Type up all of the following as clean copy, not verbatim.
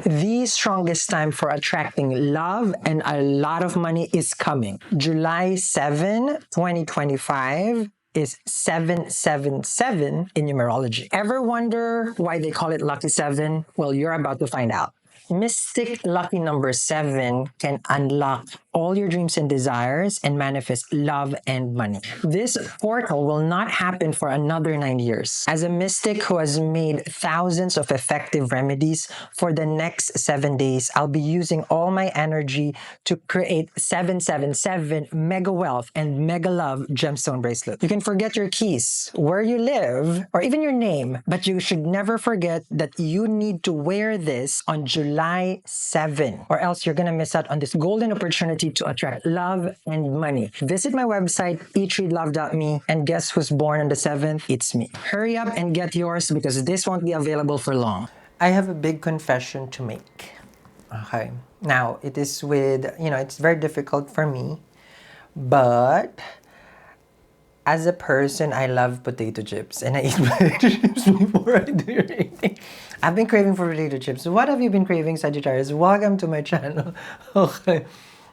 The strongest time for attracting love and a lot of money is coming. July 7, 2025 is 777 in numerology. Ever wonder why they call it Lucky 7? Well, you're about to find out. Mystic lucky number 7 can unlock all your dreams and desires and manifest love and money. This portal will not happen for another 9 years. As a mystic who has made thousands of effective remedies, for the next 7 days, I'll be using all my energy to create 777 mega wealth and mega love gemstone bracelet. You can forget your keys, where you live, or even your name, but you should never forget that you need to wear this on July 7, or else you're gonna miss out on this golden opportunity to attract love and money. Visit my website, eatreadlove.me, and guess who's born on the 7th? It's me. Hurry up and get yours because this won't be available for long. I have a big confession to make. Okay. Now, it is it's very difficult for me, but as a person, I love potato chips and I eat potato chips before I do your reading. I've been craving for potato chips. What have you been craving, Sagittarius? Welcome to my channel. Okay.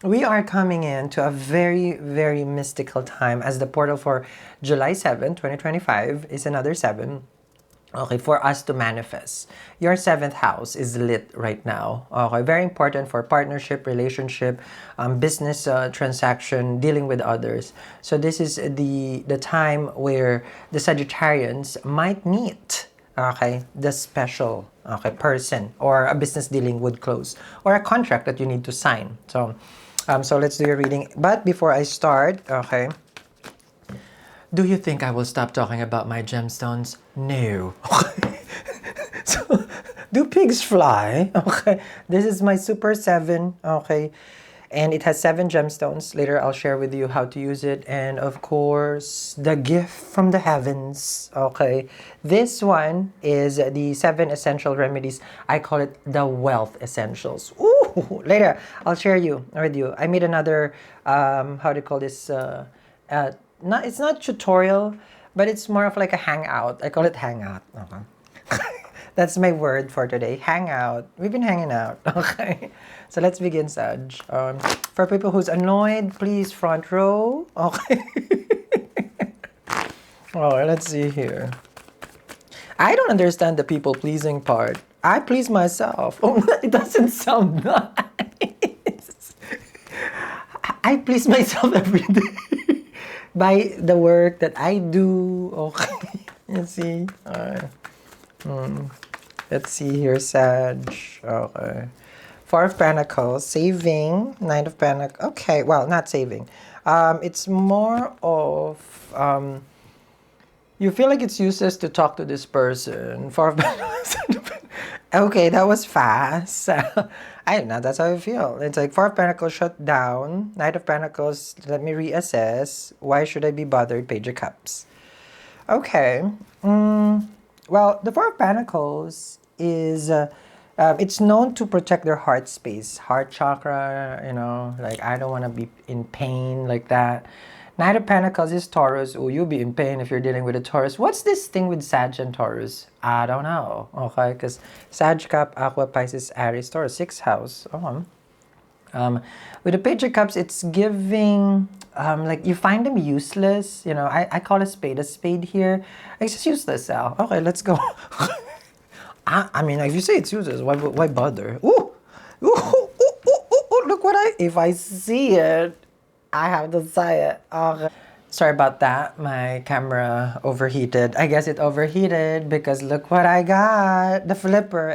We are coming into a very, very mystical time as the portal for July 7, 2025 is another 7. Okay, for us to manifest. Your 7th house is lit right now. Okay, very important for partnership, relationship, business transaction, dealing with others. So this is the time where the Sagittarians might meet, okay, the special person, or a business dealing would close, or a contract that you need to sign. So let's do your reading. But before I start, okay, do you think I will stop talking about my gemstones? No. So, do pigs fly? Okay. This is my Super 7. Okay. And it has 7 gemstones. Later, I'll share with you how to use it. And of course, the gift from the heavens. Okay. This one is the 7 essential remedies. I call it the wealth essentials. Ooh. Later, I'll share with you. I made another, how do you call this? It's not tutorial, but it's more of like a hangout. I call it hangout. Okay. That's my word for today. Hangout. We've been hanging out. Okay. So let's begin, Sag. For people who's annoyed, please front row. Okay. Oh, let's see here. I don't understand the people pleasing part. I please myself. Oh, it doesn't sound nice. I please myself every day. By the work that I do. Okay. You see? Let's see here, Sag. Okay. 4 of Pentacles. Saving. 9 of Pentacles. Okay. Well, not saving. It's more of... you feel like it's useless to talk to this person. 4 of Pentacles. Okay, that was fast. I don't know, that's how I feel. It's like 4 of Pentacles shut down. 9 of Pentacles, let me reassess. Why should I be bothered? Page of Cups. Okay. Well, the 4 of Pentacles is... it's known to protect their heart space. Heart chakra, like I don't want to be in pain like that. 9 of Pentacles is Taurus. Oh, you'll be in pain if you're dealing with a Taurus. What's this thing with Sag and Taurus? I don't know. Okay, because Sag, Cap, Aqua, Pisces, Aries, Taurus, 6th house. With the Page of Cups, it's giving, like you find them useless. I call a spade here. It's just useless, Sal. Okay, let's go. I mean, if you say it's useless, why bother? Ooh, look if I see it, I have to say it. Okay. Sorry about that. My camera overheated. I guess it overheated because look what I got. The flipper.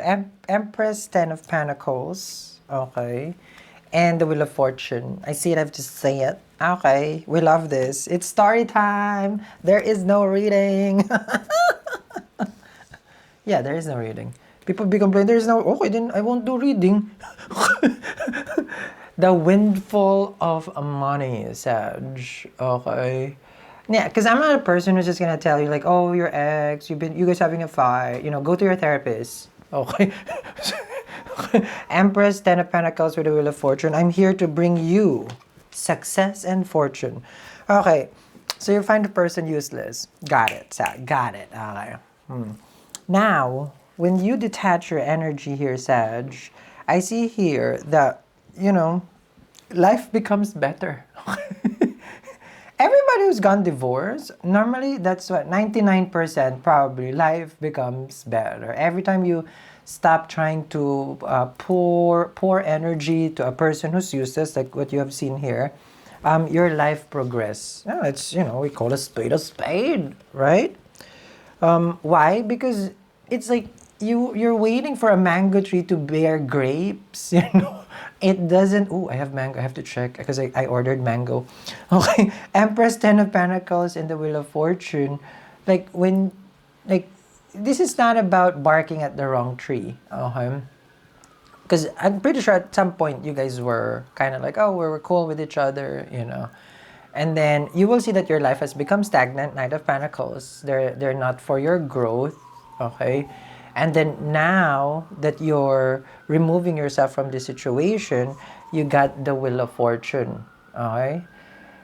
Empress, 10 of Pentacles. Okay. And the Wheel of Fortune. I see it. I have to say it. Okay. We love this. It's story time. There is no reading. Yeah, there is no reading. People be complaining, there is no... Oh, I won't do reading. The windfall of money, Sag. Okay. Yeah, because I'm not a person who's just gonna tell you like, oh, your ex, you guys having a fight. Go to your therapist. Okay. Empress, 10 of Pentacles with the Wheel of Fortune. I'm here to bring you success and fortune. Okay. So you find the person useless. Got it, Sag. Got it. Okay. Now, when you detach your energy here, Sag, I see here that, life becomes better. Everybody who's gone divorced, normally that's what 99% probably life becomes better. Every time you stop trying to pour energy to a person who's useless, like what you have seen here, your life progress. Yeah, it's we call a spade, right? Why? Because it's like you're waiting for a mango tree to bear grapes. It doesn't. Oh, I have mango. I have to check because I ordered mango. Okay, Empress, Ten of Pentacles, and the Wheel of Fortune. Like when, like, this is not about barking at the wrong tree. Okay. Because I'm pretty sure at some point you guys were kind of like, oh, we're cool with each other, And then you will see that your life has become stagnant, Knight of Pentacles. They're not for your growth, okay? And then now that you're removing yourself from this situation, you got the Wheel of Fortune, okay?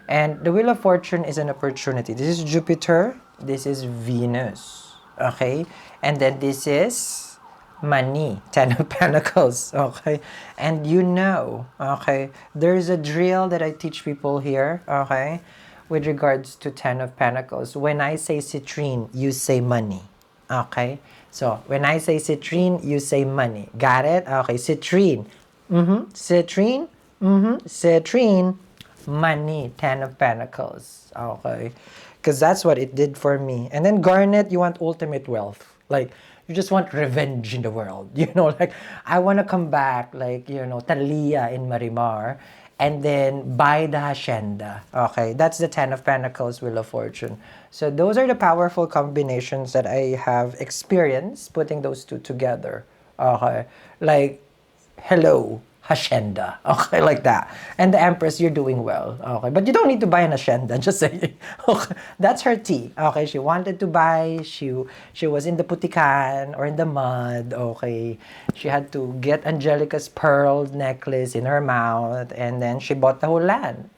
And the Wheel of Fortune is an opportunity. This is Jupiter, this is Venus, okay? And then this is money, Ten of Pentacles, okay? And okay, there's a drill that I teach people here, okay, with regards to Ten of Pentacles. When I say citrine, you say money, okay? So when I say citrine, you say money. Got it? Okay, citrine. Citrine. Citrine. Money. Ten of Pentacles. Okay. Because that's what it did for me. And then garnet, you want ultimate wealth. Like, you just want revenge in the world. Like, I want to come back, like, Talia in Marimar, and then buy the hacienda. Okay, that's the Ten of Pentacles, Wheel of Fortune. So those are the powerful combinations that I have experienced putting those two together. Okay, like, hello, hacienda. Okay, like that. And the Empress, you're doing well. Okay, but you don't need to buy an hacienda, just saying. Okay, that's her tea. Okay, she wanted to buy. She was in the putikan or in the mud. Okay, she had to get Angelica's pearl necklace in her mouth, and then she bought the whole land.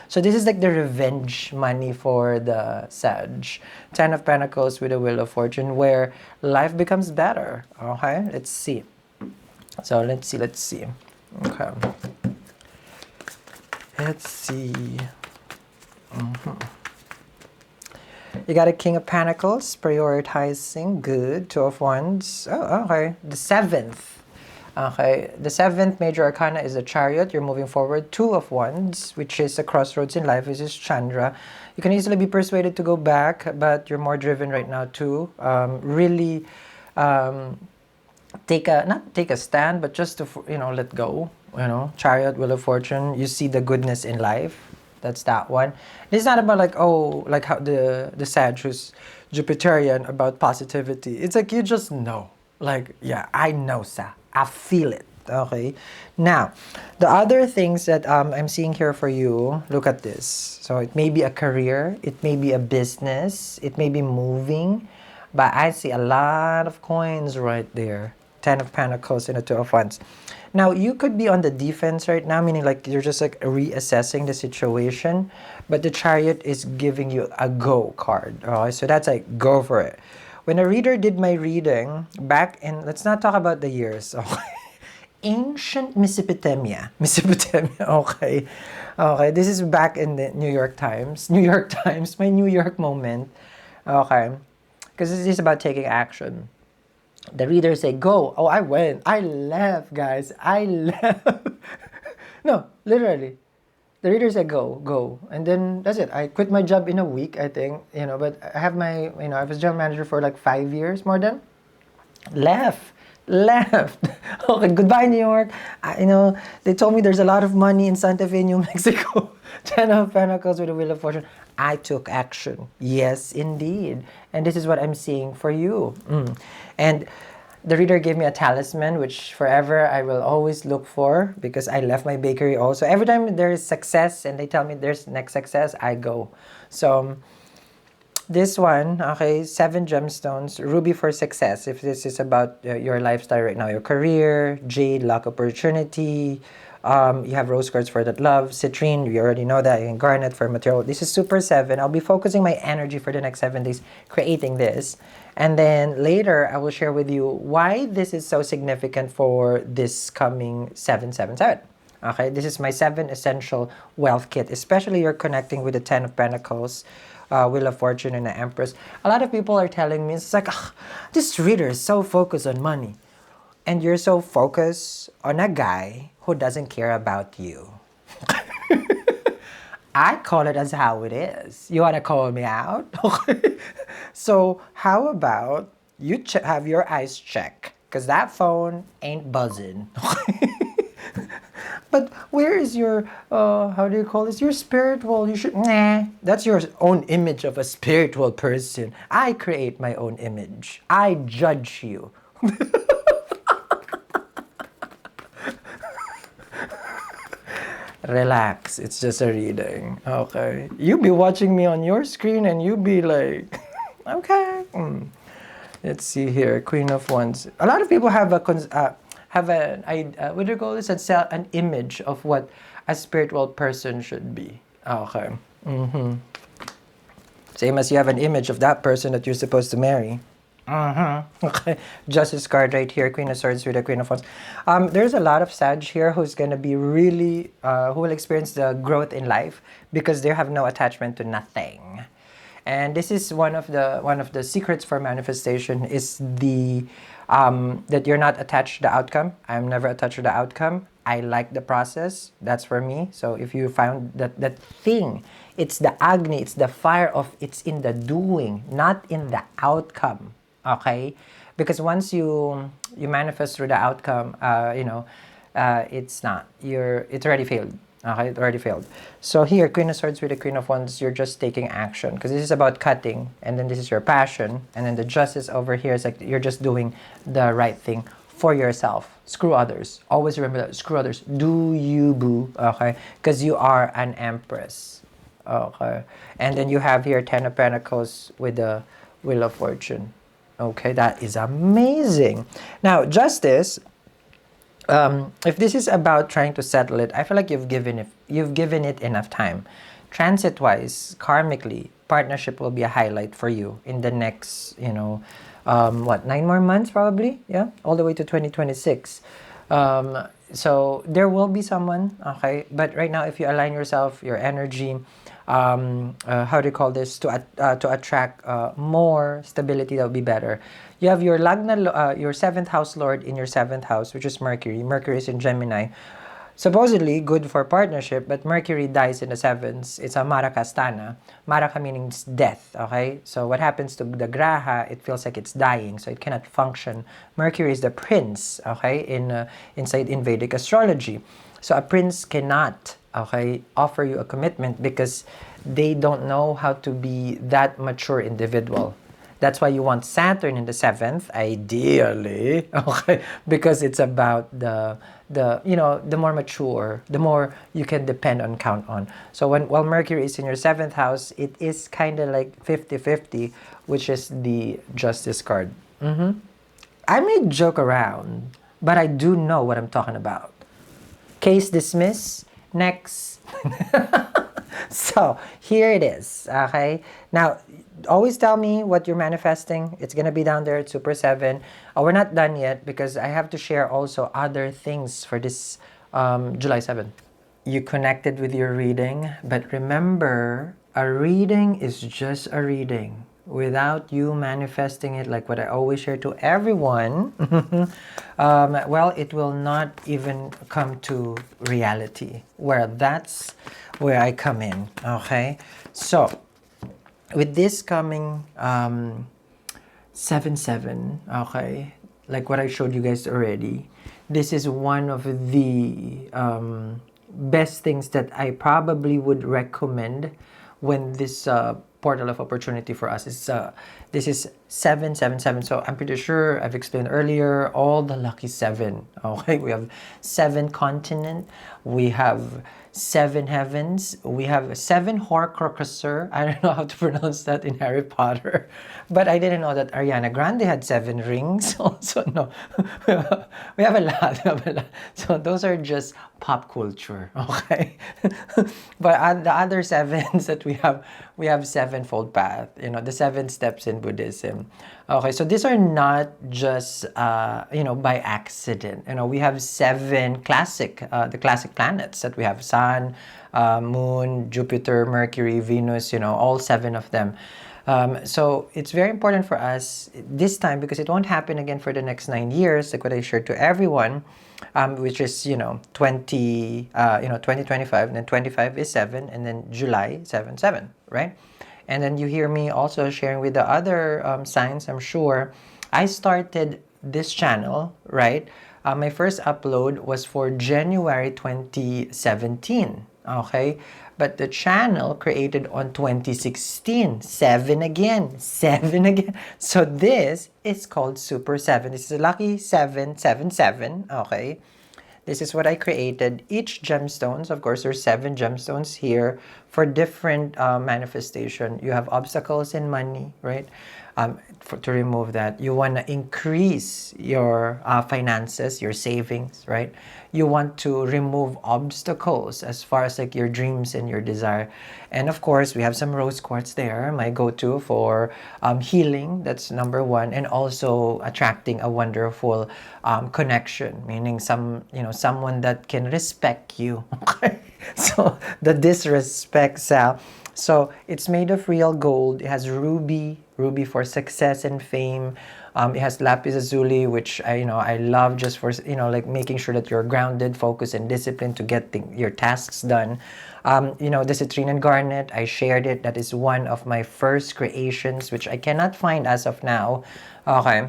So this is like the revenge money for the Sag. Ten of Pentacles with the Wheel of Fortune, where life becomes better. Okay, let's see. So let's see. Okay. Let's see. You got a King of Pentacles, prioritizing, good. Two of Wands. Oh, okay. The 7th. Okay. The 7th major arcana is the Chariot. You're moving forward. Two of Wands, which is a crossroads in life. This is Chandra. You can easily be persuaded to go back, but you're more driven right now too. Really, not take a stand, but just to let go. Chariot, Wheel of Fortune. You see the goodness in life. That's that one. It's not about like how the Sag who's Jupiterian about positivity. It's like you just know. Like, yeah, I know, sir. I feel it. Okay. Now, the other things that I'm seeing here for you, look at this. So it may be a career, it may be a business, it may be moving, but I see a lot of coins right there. Ten of Pentacles and a Two of Wands. Now, you could be on the defense right now, meaning like you're just like reassessing the situation, but the Chariot is giving you a go card. So that's like, go for it. When a reader did my reading back in, let's not talk about the years, okay? Ancient Mesopotamia, okay. Okay, this is back in the New York Times, my New York moment, okay, because this is about taking action. The reader say, go. Oh, I went. I left, guys. I left. No, literally. The reader said, go. And then that's it. I quit my job in a week, I think. But I have my, I was general manager for like 5 years, more than. Left. Okay, goodbye, New York. They told me there's a lot of money in Santa Fe, New Mexico. Ten of Pentacles with a Wheel of Fortune. I took action. Yes, indeed. And this is what I'm seeing for you. And the reader gave me a talisman, which forever I will always look for, because I left my bakery also. Every time there is success and they tell me there's next success, I go. So this one, okay, 7 gemstones, ruby for success. If this is about your lifestyle right now, your career, jade, luck, opportunity. You have rose quartz for that love, citrine, you already know that, and garnet for material. This is super 7. I'll be focusing my energy for the next 7 days creating this. And then later, I will share with you why this is so significant for this coming 777. Okay, this is my 7 essential wealth kit, especially you're connecting with the 10 of Pentacles, Wheel of Fortune, and the Empress. A lot of people are telling me, it's like, this reader is so focused on money. And you're so focused on a guy who doesn't care about you. I call it as how it is. You want to call me out? Okay. So how about you have your eyes checked? Because that phone ain't buzzing. But where is your, how do you call this? Your spiritual, you should, nah. That's your own image of a spiritual person. I create my own image. I judge you. Relax, it's just a reading, okay? You be watching me on your screen and you be like, okay. Let's see here, Queen of Wands. A lot of people have what do you call this? An image of what a spiritual person should be. Okay. Same as you have an image of that person that you're supposed to marry. Okay. Justice card right here, Queen of Swords with the Queen of Wands. There's a lot of Sag here who's going to be really, who will experience the growth in life because they have no attachment to nothing. And this is one of the secrets for manifestation is the that you're not attached to the outcome. I'm never attached to the outcome. I like the process. That's for me. So if you found that thing, it's the Agni, it's the fire of, it's in the doing, not in the outcome. Okay? Because once you manifest through the outcome, it's not. It's already failed. Okay, it already failed. So here, Queen of Swords with the Queen of Wands, you're just taking action. Because this is about cutting, and then this is your passion. And then the Justice over here is like you're just doing the right thing for yourself. Screw others. Always remember that. Screw others. Do you, boo. Okay? Because you are an Empress. Okay? And then you have here 10 of Pentacles with the Wheel of Fortune. Okay, that is amazing. Now, Justice, if this is about trying to settle it, I feel like you've given it enough time. Transit-wise, karmically, partnership will be a highlight for you in the next, 9 more months probably? Yeah, all the way to 2026. So there will be someone, okay? But right now, if you align yourself, your energy, how do you call this, to attract more stability, that would be better. You have your Lagna, your 7th house lord in your 7th house, which is Mercury. Mercury is in Gemini. Supposedly good for partnership, but Mercury dies in the 7th. It's a Marakastana. Maraka meaning death, okay? So what happens to the Graha, it feels like it's dying, so it cannot function. Mercury is the prince, okay, in Vedic astrology. So a prince cannot, okay, offer you a commitment because they don't know how to be that mature individual. That's why you want Saturn in the 7th, ideally, okay? Because it's about the more mature, the more you can depend on, count on. So while Mercury is in your 7th house, it is kind of like 50-50, which is the Justice card. I may joke around, but I do know what I'm talking about. Case dismissed. Next. So here it is, okay? Now, always tell me what you're manifesting. It's gonna be down there at Super 7. We're not done yet because I have to share also other things for this July 7th. You connected with your reading, but remember, a reading is just a reading. Without you manifesting it, like what I always share to everyone, well, it will not even come to reality. That's where I come in, okay? So, with this coming 7-7, okay, like what I showed you guys already, this is one of the best things that I probably would recommend when this portal of opportunity for us is this is 777. So I'm pretty sure I've explained earlier all the lucky 7. Okay, we have 7 continent, we have 7 heavens, we have 7 Horcruxer. I don't know how to pronounce that in Harry Potter, but I didn't know that Ariana Grande had 7 rings. Also, no, we have a lot. So those are just pop culture, okay? But the other 7s that we have 7-fold path. The 7 steps in Buddhism. 7. Okay, so these are not just, by accident. We have 7 the classic planets that we have: Sun, Moon, Jupiter, Mercury, Venus, all 7 of them. So it's very important for us this time, because it won't happen again for the next 9 years, like what I shared to everyone, which is, 2025, and then 25 is 7, and then July, 7, 7, right? And then you hear me also sharing with the other signs, I'm sure. I started this channel, right? My first upload was for January 2017, okay? But the channel created on 2016, 7 again, 7 again. So this is called Super 7. This is a lucky 777, okay? This is what I created. Each gemstones, of course, there's 7 gemstones here for different manifestation. You have obstacles in money, right? To remove that, you want to increase your finances, your savings, right? You want to remove obstacles as far as like your dreams and your desire. And of course, we have some rose quartz there, my go-to for healing. That's number 1. And also attracting a wonderful connection, meaning someone that can respect you. Okay, so the disrespect, Sal. So it's made of real gold. It has ruby for success and fame. It has lapis lazuli, which I love, just for like making sure that you're grounded, focused, and disciplined to get your tasks done. The citrine and garnet, I shared it. That is one of my first creations, which I cannot find as of now. Okay.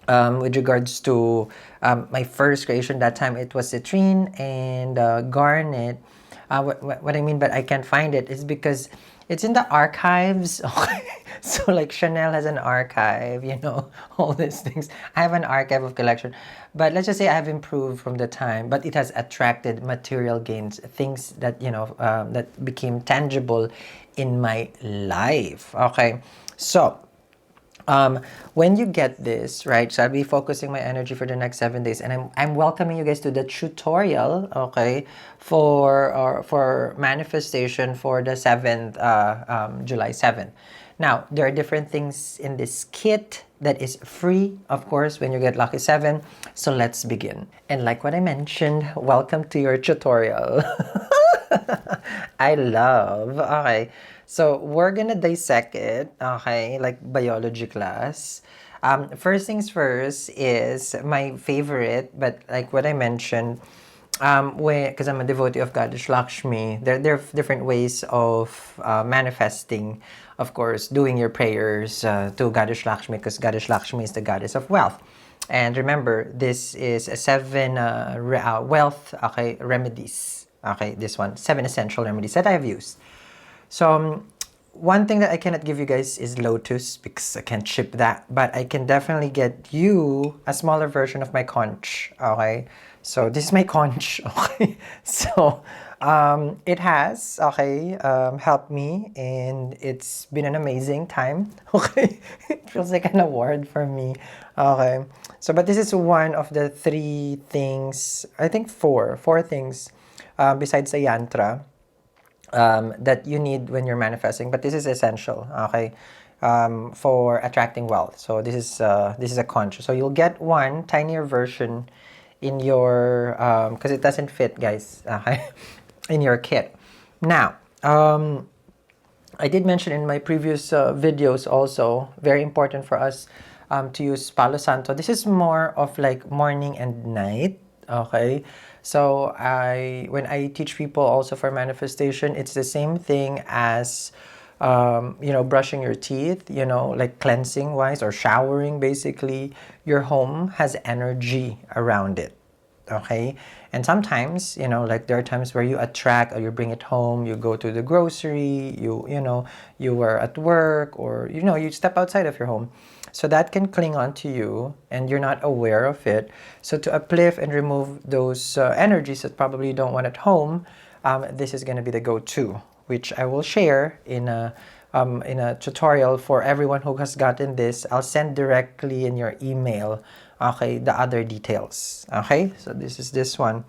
With regards to my first creation, that time it was citrine and garnet. What I mean, but I can't find it, is because it's in the archives. Okay. So like Chanel has an archive, all these things. I have an archive of collection. But let's just say I have improved from the time, but it has attracted material gains, things that, that became tangible in my life. Okay. So, when you get this, right, so I'll be focusing my energy for the next 7 days, and I'm welcoming you guys to the tutorial, okay, for manifestation for the 7th, July 7th. Now, there are different things in this kit that is free, of course, when you get Lucky 7. So let's begin. And like what I mentioned, welcome to your tutorial. I love, okay. So we're gonna dissect it, okay, like biology class. First things first is my favorite, but like what I mentioned, because I'm a devotee of Goddess Lakshmi, there are different ways of manifesting, of course, doing your prayers to Goddess Lakshmi, because Goddess Lakshmi is the goddess of wealth. And remember, this is a 7 wealth, okay, remedies. Okay, this one, 7 essential remedies that I have used. So one thing that I cannot give you guys is Lotus, because I can't ship that, but I can definitely get you a smaller version of my conch. Okay, so this is my conch. Okay, so it has, okay, helped me, and it's been an amazing time. Okay, it feels like an award for me. Okay, so but this is one of the 3 things, I think 4 things, besides the yantra, that you need when you're manifesting, but this is essential, okay, for attracting wealth. So this is a conch. So you'll get one tinier version in your, because it doesn't fit, guys, okay, in your kit. Now, I did mention in my previous videos also, very important for us to use Palo Santo. This is more of like morning and night, okay? So when I teach people also for manifestation, it's the same thing as, brushing your teeth, like cleansing wise, or showering. Basically, your home has energy around it. Okay, and sometimes, like there are times where you attract, or you bring it home, you go to the grocery, you were at work, or you step outside of your home, so that can cling on to you and you're not aware of it. So to uplift and remove those energies that probably you don't want at home, this is going to be the go-to, which I will share in a tutorial for everyone who has gotten this. I'll send directly in your email, okay, the other details. Okay, so this is this one.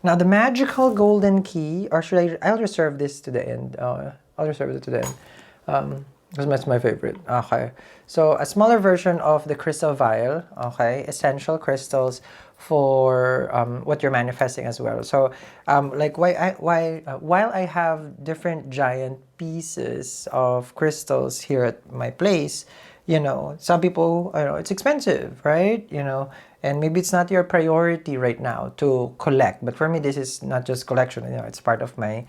Now the magical golden key, or I'll reserve this to the end. I'll reserve it to the end. That's my favorite. Okay. So a smaller version of the crystal vial. Okay. Essential crystals for what you're manifesting as well. So like while I have different giant pieces of crystals here at my place, some people, it's expensive, right? And maybe it's not your priority right now to collect. But for me, this is not just collection. It's part of my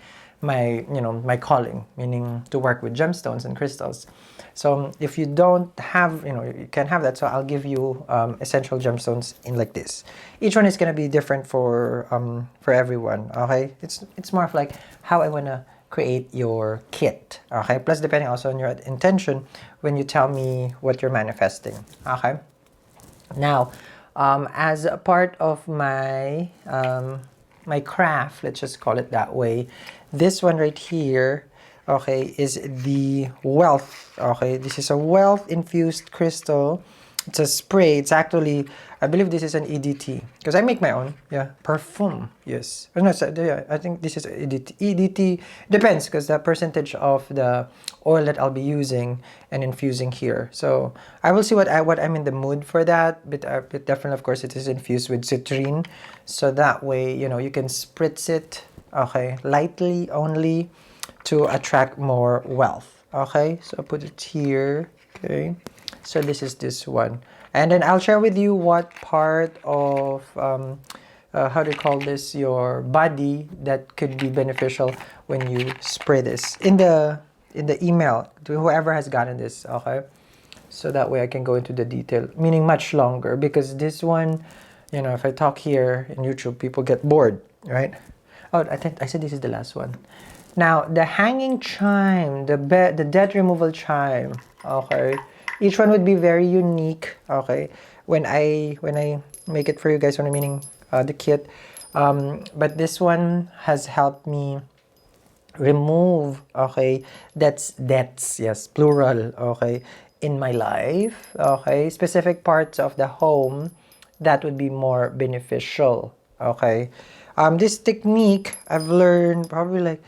calling, meaning to work with gemstones and crystals. So if you don't have, you can have that. So I'll give you essential gemstones in like this. Each one is gonna be different for everyone. Okay, it's more of like how I wanna create your kit. Okay, plus depending also on your intention when you tell me what you're manifesting. Okay, now as a part of my craft, let's just call it that way, this one right here, okay, is the wealth. Okay, this is a wealth infused crystal. It's a spray. It's actually, I believe this is an EDT because I make my own. Yeah, perfume. Yes. Oh, no, yeah, I think this is EDT. EDT depends because the percentage of the oil that I'll be using and infusing here. So I will see what I'm in the mood for that. But definitely, of course, it is infused with citrine, so that way you can spritz it. Okay, lightly only to attract more wealth. Okay, so I put it here. Okay. So this is this one. And then I'll share with you what part of, how do you call this, your body that could be beneficial when you spray this in the email to whoever has gotten this, okay? So that way I can go into the detail, meaning much longer, because this one, if I talk here in YouTube, people get bored, right? Oh, I think I said this is the last one. Now, the hanging chime, the debt removal chime, okay? Each one would be very unique, okay? When I make it for you guys, meaning the kit, but this one has helped me remove, okay, debts, yes, plural, okay, in my life, okay, specific parts of the home that would be more beneficial, okay. This technique I've learned probably like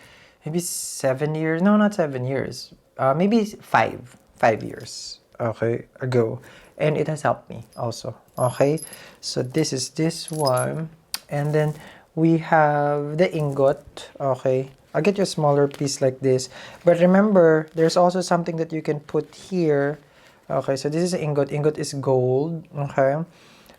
maybe 7 years, no, not 7 years, maybe 5 years, okay, ago, and it has helped me also, okay. So this is this one, and then we have the ingot, okay. I'll get you a smaller piece like this, but remember there's also something that you can put here, okay. So this is ingot is gold, okay.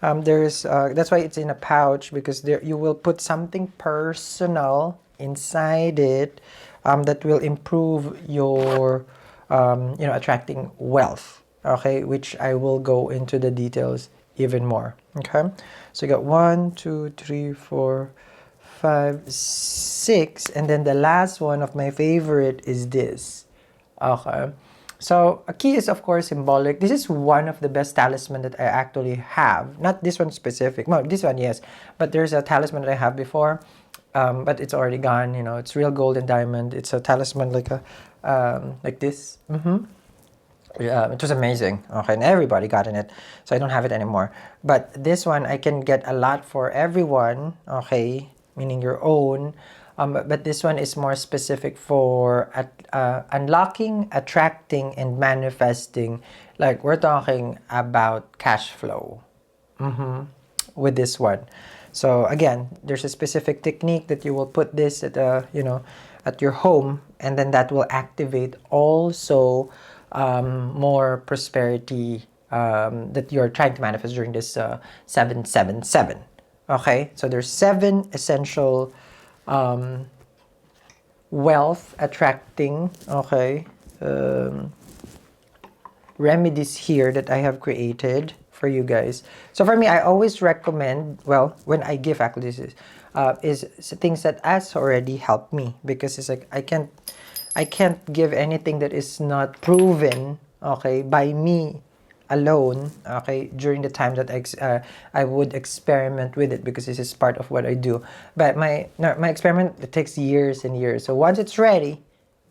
There's that's why it's in a pouch, because there you will put something personal inside it, that will improve your attracting wealth, okay, which I will go into the details even more, okay. So you got 1 2 3 4 5 6, and then the last one of my favorite is this, okay. So a key is of course symbolic. This is one of the best talisman that I actually have. Not this one specific. No, this one yes, but there's a talisman that I have before, but it's already gone. It's real gold and diamond. It's a talisman like like this. Yeah, it was amazing. Okay, and everybody got in it, so I don't have it anymore. But this one I can get a lot for everyone. Okay, meaning your own. But this one is more specific for unlocking, attracting, and manifesting. Like we're talking about cash flow with this one. So again, there's a specific technique that you will put this at at your home, and then that will activate also more prosperity that you're trying to manifest during this 777. Okay, so there's 7 essential wealth attracting, okay, remedies here that I have created for you guys. So for me, I always recommend, well, when I give actually this is things that has already helped me, because it's like I can't give anything that is not proven, okay, by me alone, okay, during the time that I would experiment with it, because this is part of what I do. But my experiment, it takes years and years. So once it's ready,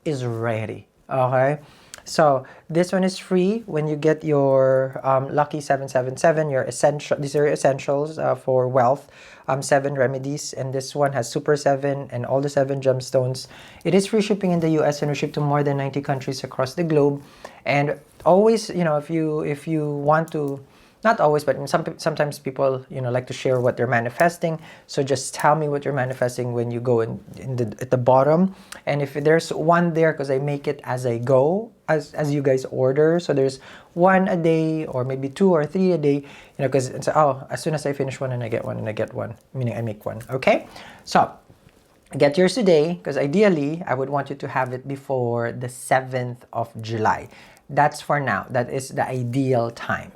it's ready, okay. So this one is free when you get your lucky 777. Your essential, these are your essentials for wealth. 7 remedies, and this one has Super 7 and all the 7 gemstones. It is free shipping in the US, and we ship to more than 90 countries across the globe. And always, if you want to, not always, but sometimes people like to share what they're manifesting. So just tell me what you're manifesting when you go at the bottom. And if there's one there, because I make it as I go, as you guys order, so there's 1 a day or maybe 2 or 3 a day, because it's as soon as I finish one and I get one and I get one, meaning I make one. Okay, so get yours today, because ideally I would want you to have it before the 7th of July. That's for now. That is the ideal time.